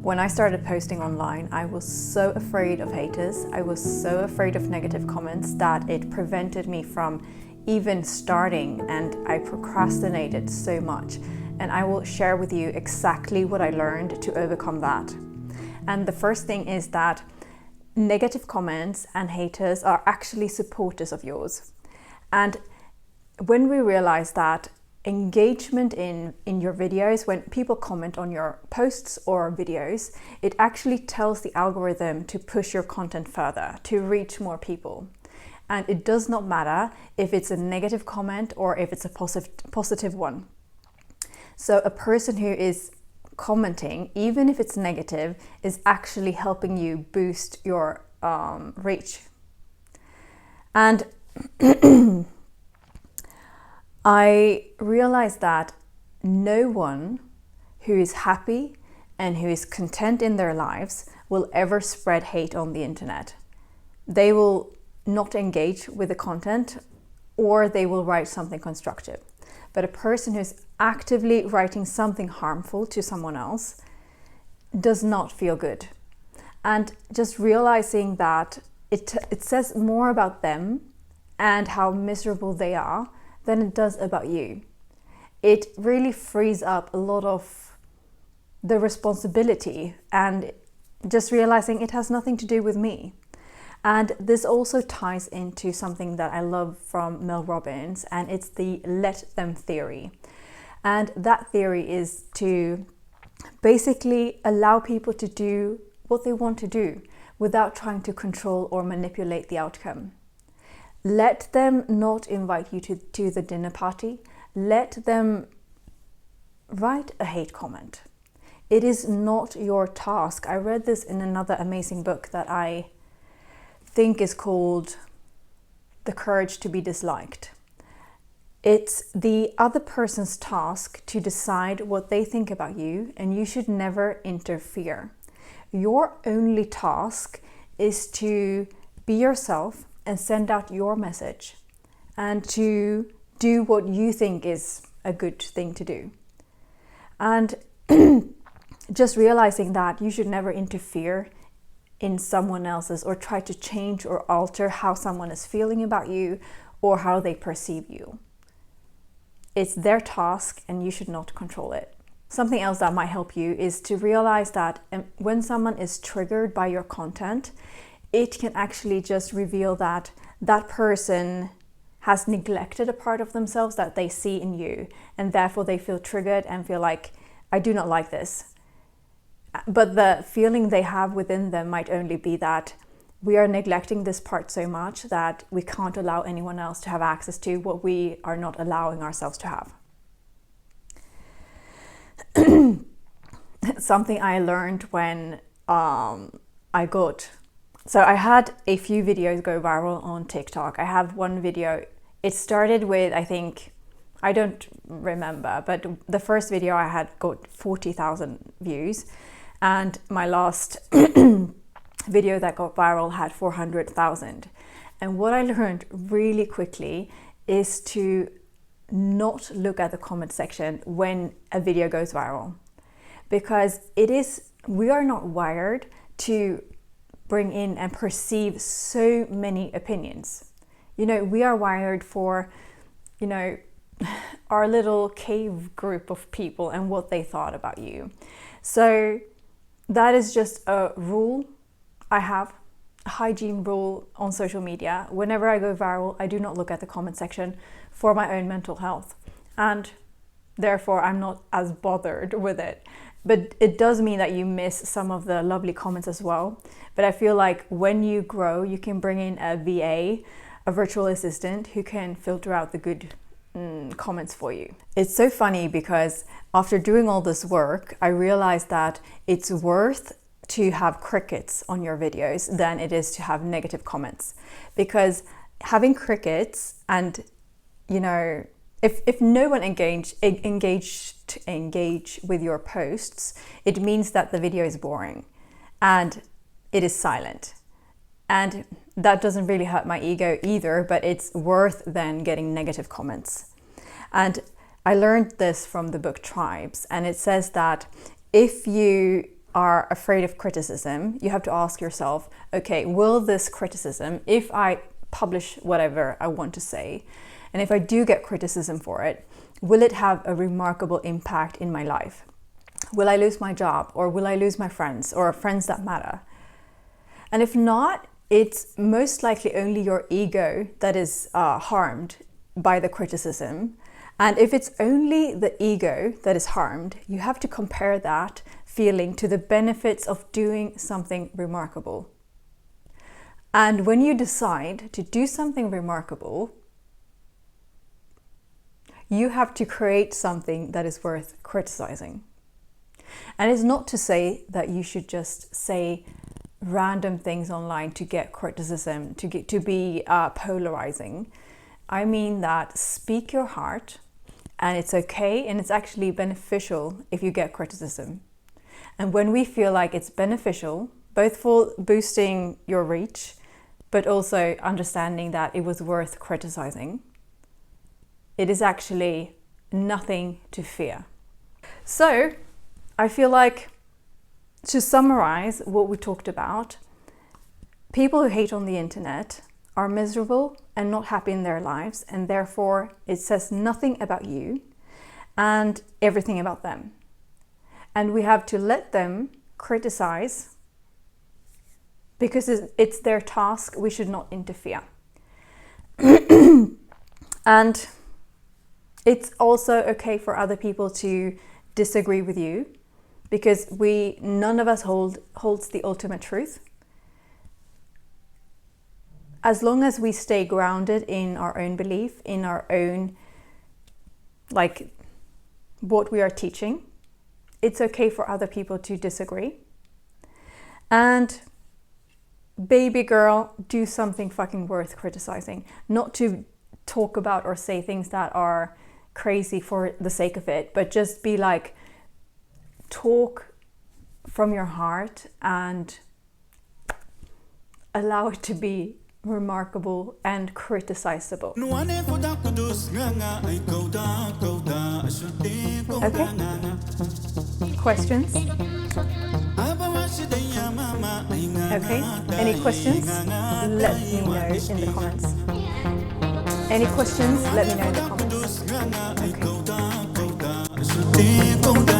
When I started posting online, I was so afraid of haters. I was so afraid of negative comments that it prevented me from even starting, and I procrastinated so much. And I will share with you exactly what I learned to overcome that. And the first thing is that negative comments and haters are actually supporters of yours. And when we realize that engagement in your videos, when people comment on your posts or videos, it actually tells the algorithm to push your content further, to reach more people. And it does not matter if it's a negative comment or if it's a positive one. So a person who is commenting, even if it's negative, is actually helping you boost your reach. And I realized that no one who is happy and who is content in their lives will ever spread hate on the internet. They will not engage with the content, or they will write something constructive. But a person who's actively writing something harmful to someone else does not feel good. And just realizing that it says more about them and how miserable they are than it does about you. It really frees up a lot of the responsibility, and just realizing it has nothing to do with me. And this also ties into something that I love from Mel Robbins, and it's the let them theory. And that theory is to basically allow people to do what they want to do without trying to control or manipulate the outcome. Let them not invite you to the dinner party. Let them write a hate comment. It is not your task. I read this in another amazing book that I think is called The Courage to be Disliked. It's the other person's task to decide what they think about you, and you should never interfere. Your only task is to be yourself and send out your message, and to do what you think is a good thing to do. And just realizing that you should never interfere in someone else's or try to change or alter how someone is feeling about you or how they perceive you. It's their task and you should not control it. Something else that might help you is to realize that when someone is triggered by your content, it can actually just reveal that that person has neglected a part of themselves that they see in you, and therefore they feel triggered and feel like, I do not like this. But the feeling they have within them might only be that we are neglecting this part so much that we can't allow anyone else to have access to what we are not allowing ourselves to have. Something I learned when So I had a few videos go viral on TikTok. I have one video. It started with, I don't remember, but the first video I had got 40,000 views. And my last video that got viral had 400,000. And what I learned really quickly is to not look at the comment section when a video goes viral. Because we are not wired to bring in and perceive so many opinions. We are wired for, our little cave group of people and what they thought about you. So that is just a rule I have, a hygiene rule on social media. Whenever I go viral, I do not look at the comment section for my own mental health. And therefore, I'm not as bothered with it. But it does mean that you miss some of the lovely comments as well. But I feel like when you grow, you can bring in a VA, a virtual assistant, who can filter out the good comments for you. It's so funny because after doing all this work, I realized that it's worth to have crickets on your videos than it is to have negative comments. Because having crickets and, if no one engage with your posts, it means that the video is boring and it is silent. And that doesn't really hurt my ego either, but it's worth then getting negative comments. And I learned this from the book Tribes, and it says that if you are afraid of criticism, you have to ask yourself, okay, will this criticism, if I publish whatever I want to say, and if I do get criticism for it, will it have a remarkable impact in my life? Will I lose my job, or will I lose my friends, or friends that matter? And if not, it's most likely only your ego that is harmed by the criticism. And if it's only the ego that is harmed, you have to compare that feeling to the benefits of doing something remarkable. And when you decide to do something remarkable, you have to create something that is worth criticizing. And it's not to say that you should just say random things online to get criticism, to be polarizing. I mean that speak your heart, and it's okay, and it's actually beneficial if you get criticism. And when we feel like it's beneficial, both for boosting your reach, but also understanding that it was worth criticizing, it is actually nothing to fear. So I feel like, to summarize what we talked about, people who hate on the internet are miserable and not happy in their lives, and therefore it says nothing about you and everything about them. And we have to let them criticize because it's their task. We should not interfere. And it's also okay for other people to disagree with you, because none of us holds the ultimate truth. As long as we stay grounded in our own belief, in our own, like, what we are teaching, it's okay for other people to disagree. And baby girl, do something fucking worth criticizing. Not to talk about or say things that are crazy for the sake of it, but just be like, talk from your heart and allow it to be remarkable and criticizable. Okay? Questions? Okay, any questions? Let me know in the comments. Any questions? Let me know in the comments. Okay.